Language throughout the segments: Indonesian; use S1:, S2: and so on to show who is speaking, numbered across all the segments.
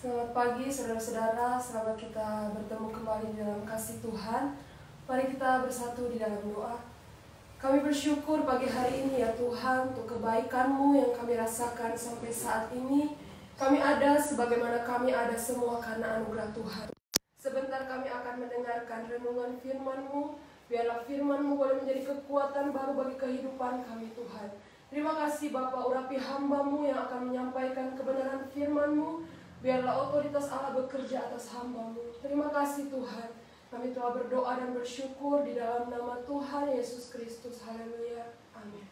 S1: Selamat pagi saudara-saudara, selamat kita bertemu kembali dalam kasih Tuhan. Mari kita bersatu di dalam doa. Kami bersyukur pagi hari ini ya Tuhan untuk kebaikan-Mu yang kami rasakan sampai saat ini. Kami ada sebagaimana kami ada semua karena anugerah Tuhan. Sebentar kami akan mendengarkan renungan firman-Mu. Biarlah firman-Mu boleh menjadi kekuatan baru bagi kehidupan kami Tuhan. Terima kasih Bapa, urapi hamba-Mu yang akan menyampaikan kebenaran firman-Mu. Biarlah otoritas Allah bekerja atas hamba-Mu. Terima kasih Tuhan. Kami telah berdoa dan bersyukur di dalam nama Tuhan Yesus Kristus. Haleluya. Amin.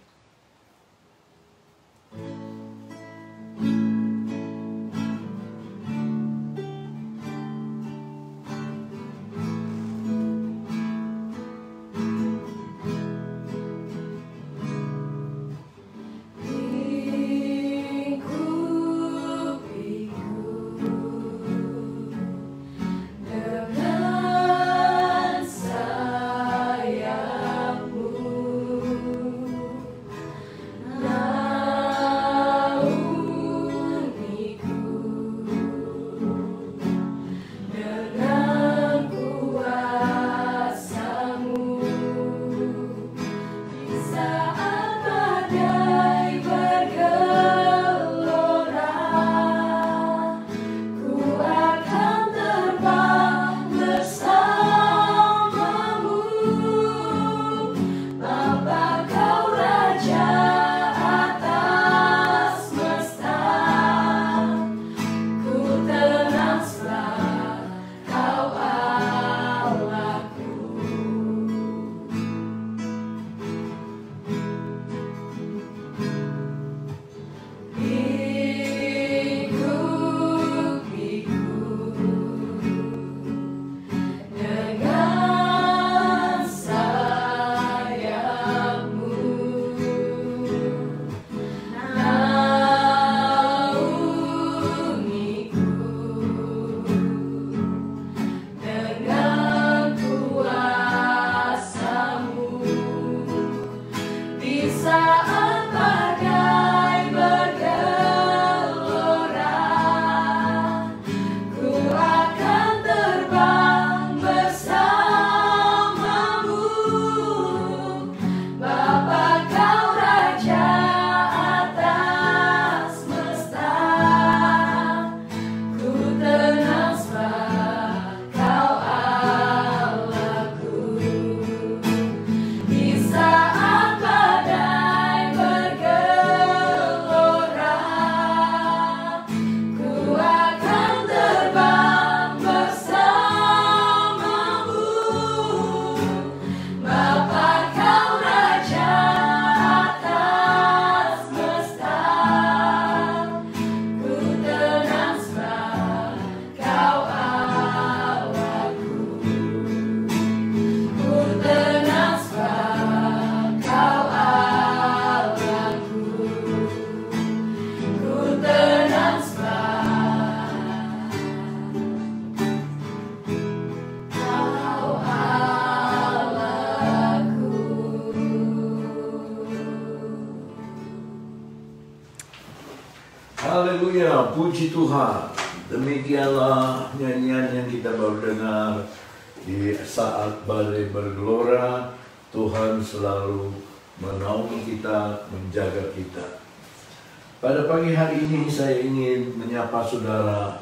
S2: Haleluya, puji Tuhan. Demikianlah nyanyian yang kita baru dengar di saat badai bergelora. Tuhan selalu menaungi kita, menjaga kita. Pada pagi hari ini saya ingin menyapa saudara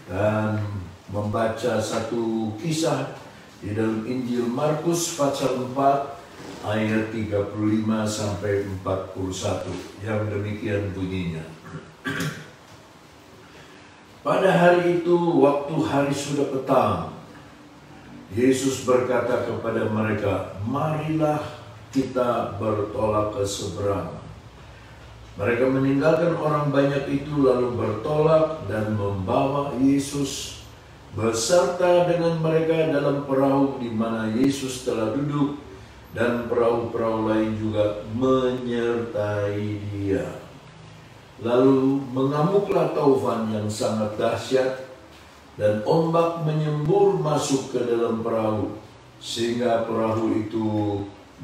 S2: dan membaca satu kisah di dalam Injil Markus pasal 4 ayat 35 sampai 41 yang demikian bunyinya. Pada hari itu, waktu hari sudah petang, Yesus berkata kepada mereka, "Marilah kita bertolak ke seberang." Mereka meninggalkan orang banyak itu lalu bertolak dan membawa Yesus beserta dengan mereka dalam perahu di mana Yesus telah duduk, dan perahu-perahu lain juga menyertai Dia. Lalu mengamuklah taufan yang sangat dahsyat, dan ombak menyembur masuk ke dalam perahu, sehingga perahu itu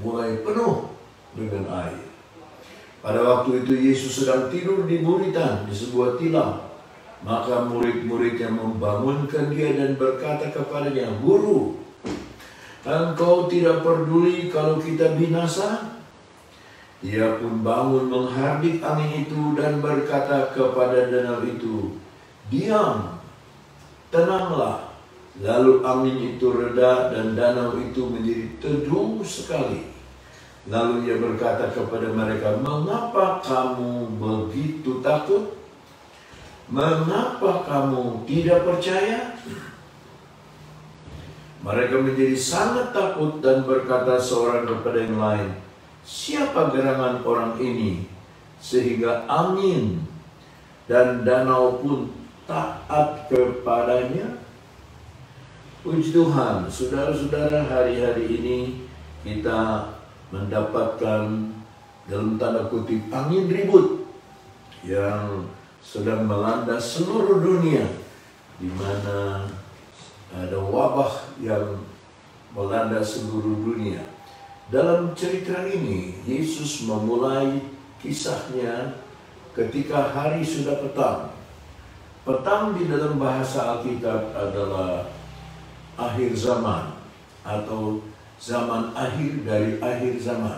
S2: mulai penuh dengan air. Pada waktu itu Yesus sedang tidur di buritan di sebuah tilam. Maka murid-muridnya membangunkan dia dan berkata kepadanya, "Guru, engkau tidak peduli kalau kita binasa?" Ia pun bangun menghardik angin itu dan berkata kepada danau itu, "Diam, tenanglah." Lalu angin itu reda dan danau itu menjadi teduh sekali. Lalu ia berkata kepada mereka, "Mengapa kamu begitu takut? Mengapa kamu tidak percaya?" Mereka menjadi sangat takut dan berkata seorang kepada yang lain, "Siapa gerangan orang ini sehingga angin dan danau pun taat kepadanya?" Puji Tuhan, saudara-saudara, hari-hari ini kita mendapatkan dalam tanda kutip angin ribut yang sedang melanda seluruh dunia, di mana ada wabah yang melanda seluruh dunia. Dalam cerita ini, Yesus memulai kisahnya ketika hari sudah petang. Petang di dalam bahasa Alkitab adalah akhir zaman atau zaman akhir dari akhir zaman.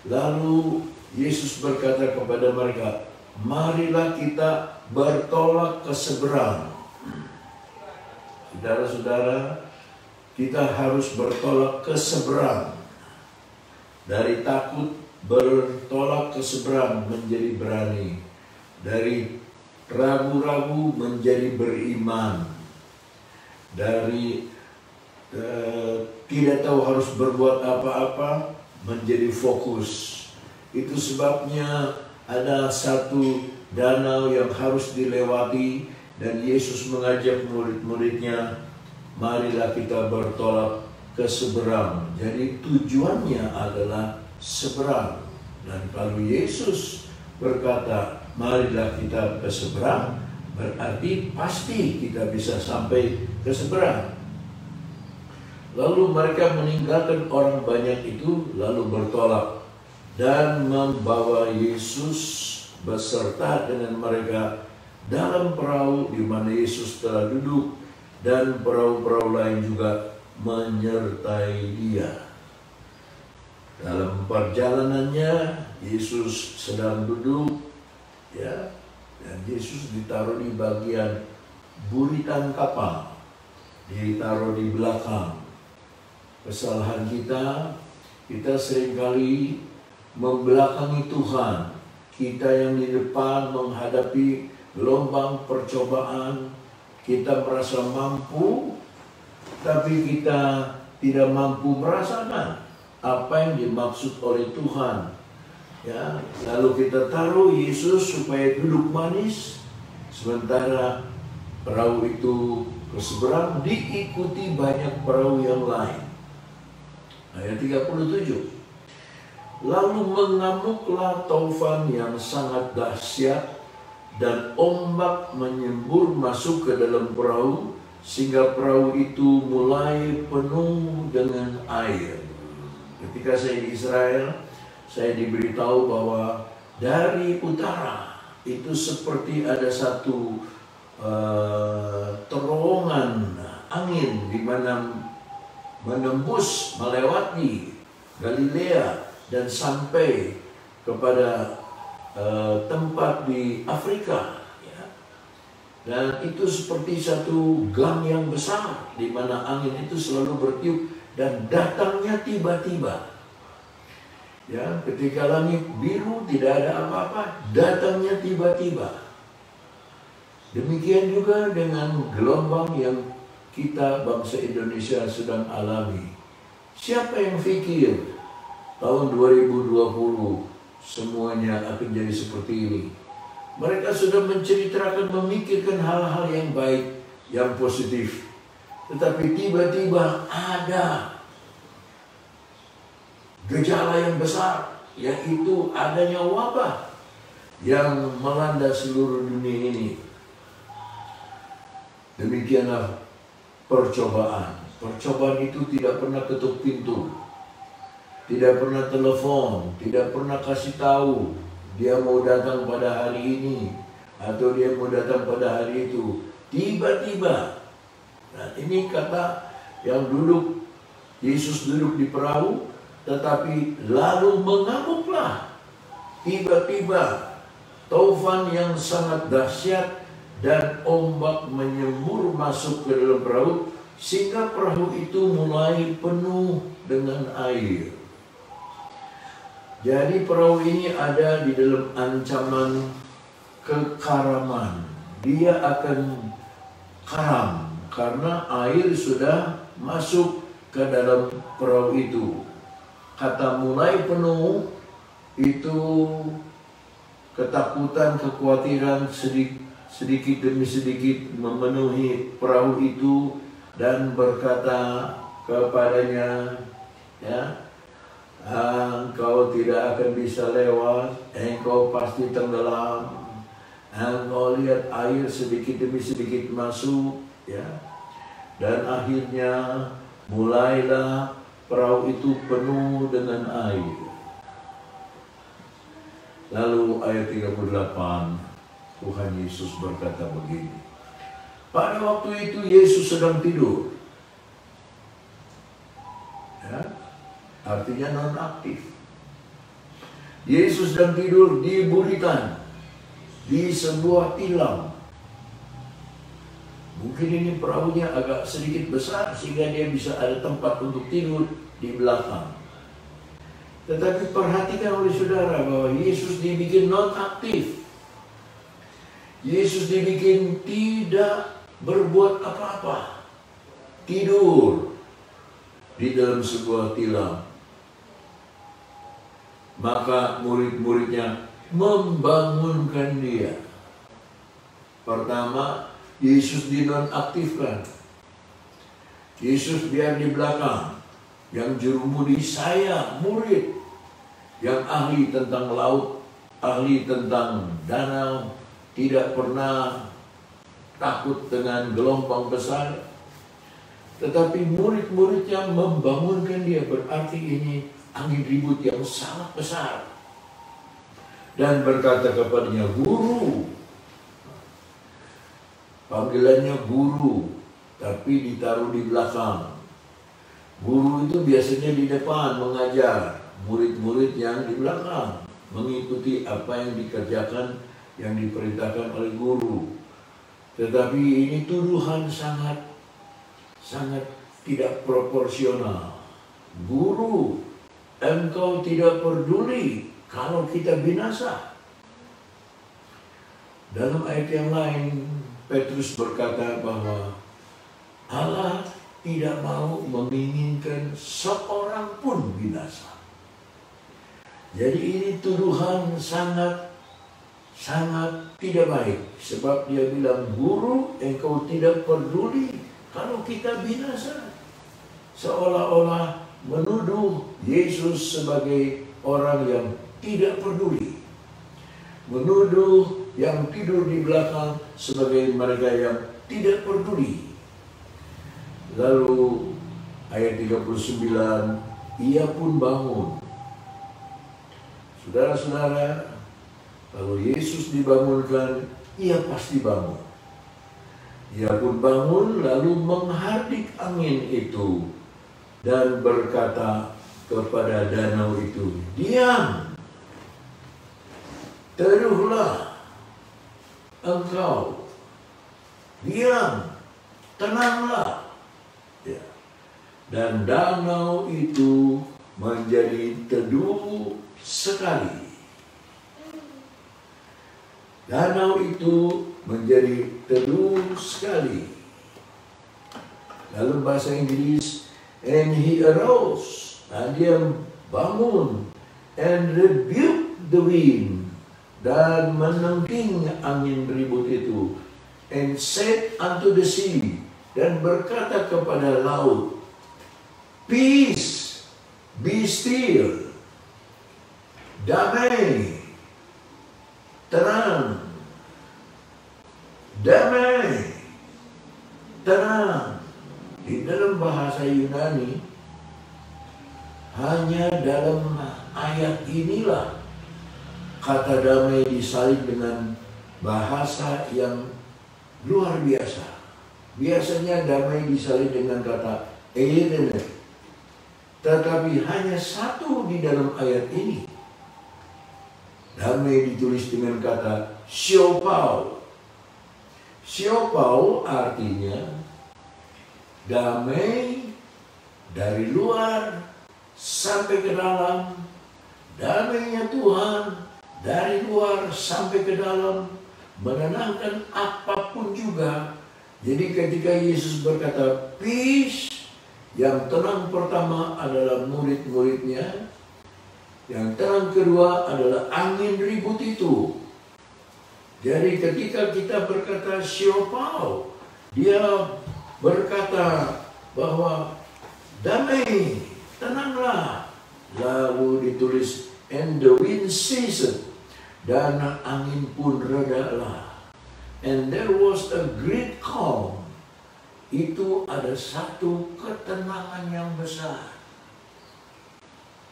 S2: Lalu Yesus berkata kepada mereka, "Marilah kita bertolak ke seberang." Saudara-saudara, kita harus bertolak ke seberang. Dari takut bertolak ke seberang menjadi berani. Dari ragu-ragu menjadi beriman. Dari tidak tahu harus berbuat apa-apa menjadi fokus. Itu sebabnya ada satu danau yang harus dilewati dan Yesus mengajak murid-muridnya, "Marilah kita bertolak ke seberang." Jadi tujuannya adalah seberang. Dan kalau Yesus berkata, "Marilah kita ke seberang," berarti pasti kita bisa sampai ke seberang. Lalu mereka meninggalkan orang banyak itu, lalu bertolak dan membawa Yesus beserta dengan mereka dalam perahu di mana Yesus telah duduk, dan perahu-perahu lain juga menyertai dia. Dalam perjalanannya Yesus sedang duduk, ya, dan Yesus ditaruh di bagian buritan kapal, ditaruh di belakang. Kesalahan kita seringkali membelakangi Tuhan. Kita yang di depan menghadapi gelombang percobaan, kita merasa mampu, tapi kita tidak mampu merasakan apa yang dimaksud oleh Tuhan. Ya, lalu kita taruh Yesus supaya duduk manis, sementara perahu itu ke seberang diikuti banyak perahu yang lain. Ayat 37. Lalu mengamuklah taufan yang sangat dahsyat, dan ombak menyembur masuk ke dalam perahu, sehingga perahu itu mulai penuh dengan air. Ketika saya di Israel, saya diberitahu bahwa dari utara itu seperti ada satu terowongan angin di mana menembus melewati Galilea dan sampai kepada tempat di Afrika, ya. Dan itu seperti satu gang yang besar di mana angin itu selalu bertiup dan datangnya tiba-tiba. Ya, ketika langit biru tidak ada apa-apa, datangnya tiba-tiba. Demikian juga dengan gelombang yang kita bangsa Indonesia sedang alami. Siapa yang pikir tahun 2020 semuanya akan jadi seperti ini? Mereka sudah menceritakan, memikirkan hal-hal yang baik, yang positif. Tetapi tiba-tiba ada gejala yang besar, yaitu adanya wabah yang melanda seluruh dunia ini. Demikianlah percobaan. Percobaan itu tidak pernah ketuk pintu, tidak pernah telepon, tidak pernah kasih tahu dia mau datang pada hari ini. atau dia mau datang pada hari itu. Tiba-tiba, nah ini kata yang duduk, Yesus duduk di perahu, tetapi lalu mengamuklah. Tiba-tiba taufan yang sangat dahsyat dan ombak menyembur masuk ke dalam perahu, sehingga perahu itu mulai penuh dengan air. Jadi perahu ini ada di dalam ancaman kekaraman. Dia akan karam karena air sudah masuk ke dalam perahu itu. Kata mulai penuh itu ketakutan, kekhawatiran sedikit demi sedikit memenuhi perahu itu dan berkata kepadanya, ya, engkau tidak akan bisa lewat, engkau pasti tenggelam. Engkau lihat air sedikit demi sedikit masuk, ya. Dan akhirnya mulailah perahu itu penuh dengan air. Lalu ayat 38, Tuhan Yesus berkata begini. Pada waktu itu Yesus sedang tidur. Ya, artinya non-aktif. Yesus sedang tidur di buritan, di sebuah tilam. Mungkin ini perahunya agak sedikit besar sehingga dia bisa ada tempat untuk tidur di belakang. Tetapi perhatikan oleh saudara bahwa Yesus dibikin non-aktif. Yesus dibikin tidak berbuat apa-apa. Tidur di dalam sebuah tilam. Maka murid-muridnya membangunkan dia. Pertama, Yesus dinonaktifkan. Yesus biar di belakang. Yang jurumudi saya, murid. Yang ahli tentang laut, ahli tentang danau, tidak pernah takut dengan gelombang besar. Tetapi murid-muridnya membangunkan dia, berarti ini angin ribut yang sangat besar. Dan berkata kepadanya, guru. Panggilannya guru, tapi ditaruh di belakang. Guru itu biasanya di depan mengajar, murid-murid yang di belakang mengikuti apa yang dikerjakan, yang diperintahkan oleh guru. Tetapi ini tuduhan sangat tidak proporsional. Guru, engkau tidak peduli kalau kita binasa. Dalam ayat yang lain, Petrus berkata bahwa Allah tidak mau menginginkan seorang pun binasa. Jadi ini tuduhan sangat tidak baik. Sebab dia bilang, guru, engkau tidak peduli kalau kita binasa. Seolah-olah menuduh Yesus sebagai orang yang tidak peduli. Menuduh yang tidur di belakang sebagai mereka yang tidak peduli. Lalu ayat 39, ia pun bangun. Saudara-saudara, kalau Yesus dibangunkan, ia pasti bangun. Ia pun bangun lalu menghardik angin itu dan berkata kepada danau itu, diam, teduhlah engkau, diam, tenanglah. Ya. Dan danau itu menjadi teduh sekali. Danau itu menjadi teduh sekali. Dalam bahasa Inggris, and he arose, dan dia bangun, and rebuked the wind, dan menengking angin ribut itu, and said unto the sea, dan berkata kepada laut, peace, be still, damai, tenang, damai, tenang. Di dalam bahasa Yunani, hanya dalam ayat inilah kata damai disalib dengan bahasa yang luar biasa. Biasanya damai disalin dengan kata eirene, tetapi hanya satu di dalam ayat ini. Damai ditulis dengan kata siopau. Siopau artinya damai dari luar sampai ke dalam. Damainya Tuhan dari luar sampai ke dalam, menenangkan apapun juga. Jadi ketika Yesus berkata peace, yang tenang pertama adalah murid-muridnya, yang tenang kedua adalah angin ribut itu. Jadi ketika kita berkata siopau, dia berkata bahwa damai, tenanglah. Lalu ditulis and the wind ceased, dan angin pun redalah. And there was a great calm. Itu ada satu ketenangan yang besar.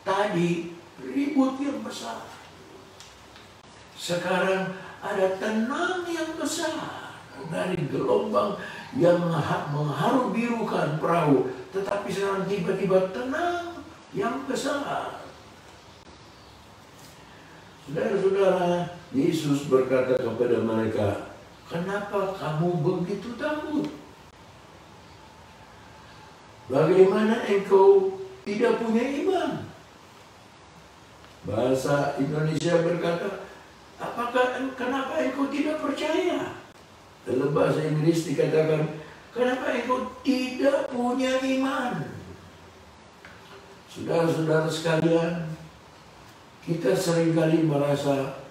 S2: Tadi ribut yang besar. Sekarang ada tenang yang besar. Dari gelombang yang mengharu-birukan perahu, tetapi sekarang tiba-tiba tenang yang besar. Saudara-saudara, Yesus berkata kepada mereka, kenapa kamu begitu takut? Bagaimana engkau tidak punya iman? Bahasa Indonesia berkata, kenapa engkau tidak percaya? Dalam bahasa Inggris dikatakan, kenapa engkau tidak punya iman? Saudara-saudara sekalian, kita seringkali merasa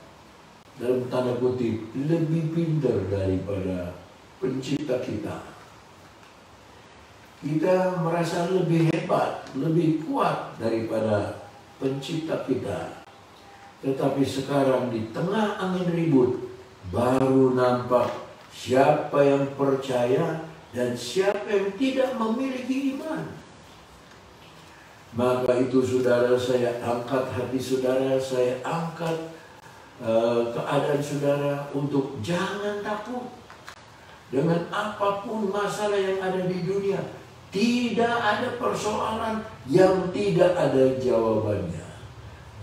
S2: dalam tanda kutip lebih pintar daripada pencipta kita. Kita merasa lebih hebat, lebih kuat daripada pencipta kita. Tetapi sekarang di tengah angin ribut, baru nampak siapa yang percaya dan siapa yang tidak memiliki iman. Maka itu saudara, saya angkat hati saudara, saya angkat keadaan saudara untuk jangan takut. Dengan apapun masalah yang ada di dunia, tidak ada persoalan yang tidak ada jawabannya.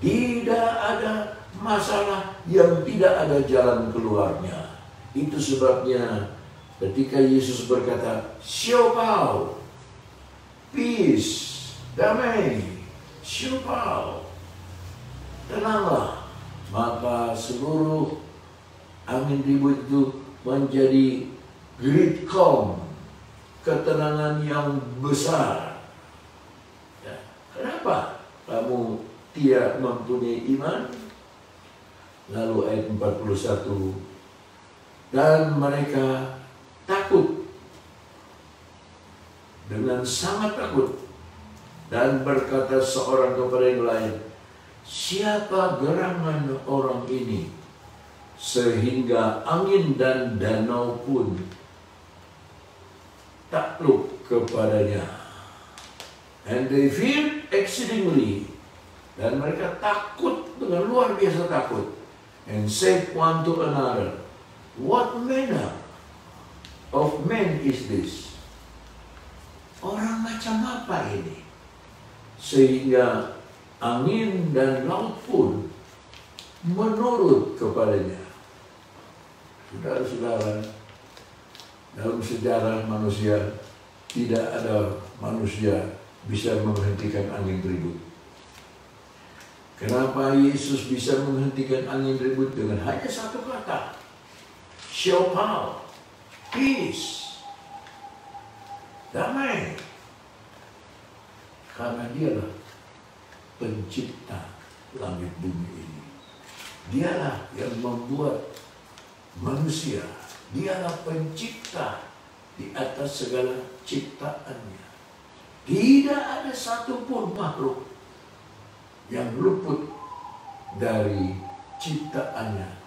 S2: Tidak ada masalah yang tidak ada jalan keluarnya. Itu sebabnya ketika Yesus berkata, siopau, peace, damai, siopau, tenanglah, maka seluruh angin ribut itu menjadi great calm, ketenangan yang besar. Ya, kenapa kamu tidak mempunyai iman? Lalu ayat 41, dan mereka takut, dengan sangat takut, dan berkata seorang kepada yang lain, siapa gerangan orang ini sehingga angin dan danau pun takluk kepadanya. And they feared exceedingly, dan mereka takut dengan luar biasa takut. And said one to another, what manner of man is this? Orang macam apa ini? Sehingga angin dan laut pun menurut kepadanya. Saudara-saudara, dalam sejarah manusia tidak ada manusia bisa menghentikan angin ribut. Kenapa Yesus bisa menghentikan angin ribut dengan hanya satu kata? Siopau, peace, damai. Karena dialah pencipta langit bumi ini. Dialah yang membuat manusia. Dialah pencipta di atas segala ciptaannya. Tidak ada satupun makhluk yang luput dari ciptaannya.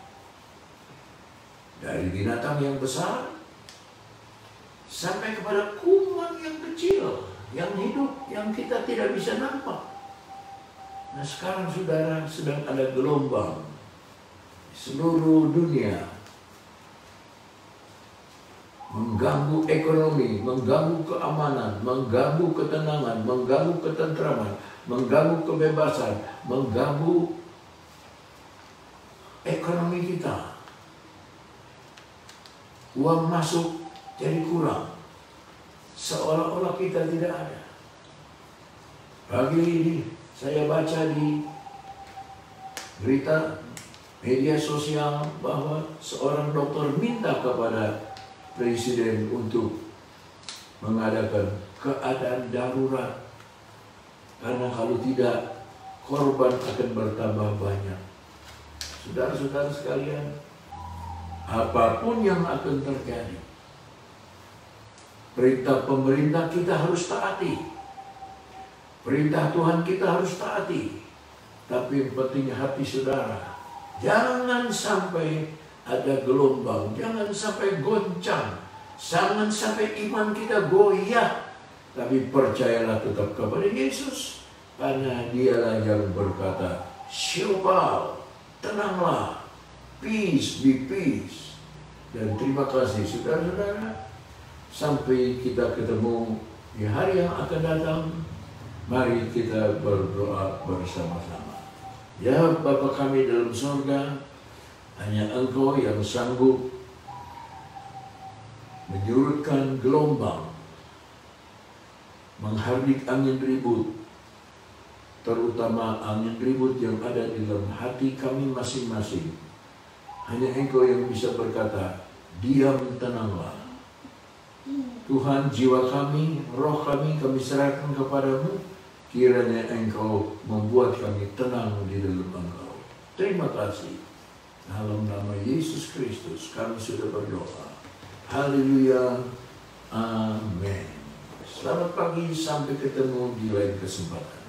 S2: Dari binatang yang besar sampai kepada kuman yang kecil, yang hidup, yang kita tidak bisa nampak. Nah, sekarang saudara sedang ada gelombang di seluruh dunia mengganggu ekonomi, mengganggu keamanan, mengganggu ketenangan, mengganggu ketentraman, mengganggu kebebasan, mengganggu ekonomi kita. Uang masuk jadi kurang, seolah-olah kita tidak ada. Pagi ini saya baca di berita media sosial bahwa seorang dokter minta kepada Presiden untuk mengadakan keadaan darurat, karena kalau tidak korban akan bertambah banyak. Saudara-saudara sekalian, apapun yang akan terjadi, perintah pemerintah kita harus taati, perintah Tuhan kita harus taati. Tapi yang penting hati saudara, jangan sampai ada gelombang, jangan sampai goncang, jangan sampai iman kita goyah. Tapi percayalah tetap kepada Yesus, karena Dialah yang berkata, "Syobal, tenanglah, peace, be peace." Dan terima kasih saudara-saudara, sampai kita ketemu di hari yang akan datang. Mari kita berdoa bersama-sama. Ya Bapa kami dalam surga, hanya Engkau yang sanggup menyurutkan gelombang, menghardik angin ribut, terutama angin ribut yang ada di dalam hati kami masing-masing. Hanya Engkau yang bisa berkata, "Diam, tenanglah." Tuhan, jiwa kami, roh kami serahkan kepadamu. Kiranya Engkau membuat kami tenang di dalam Engkau. Terima kasih. Dalam nama Yesus Kristus kami sudah berdoa. Haleluya. Amin. Selamat pagi, sampai ketemu di lain kesempatan.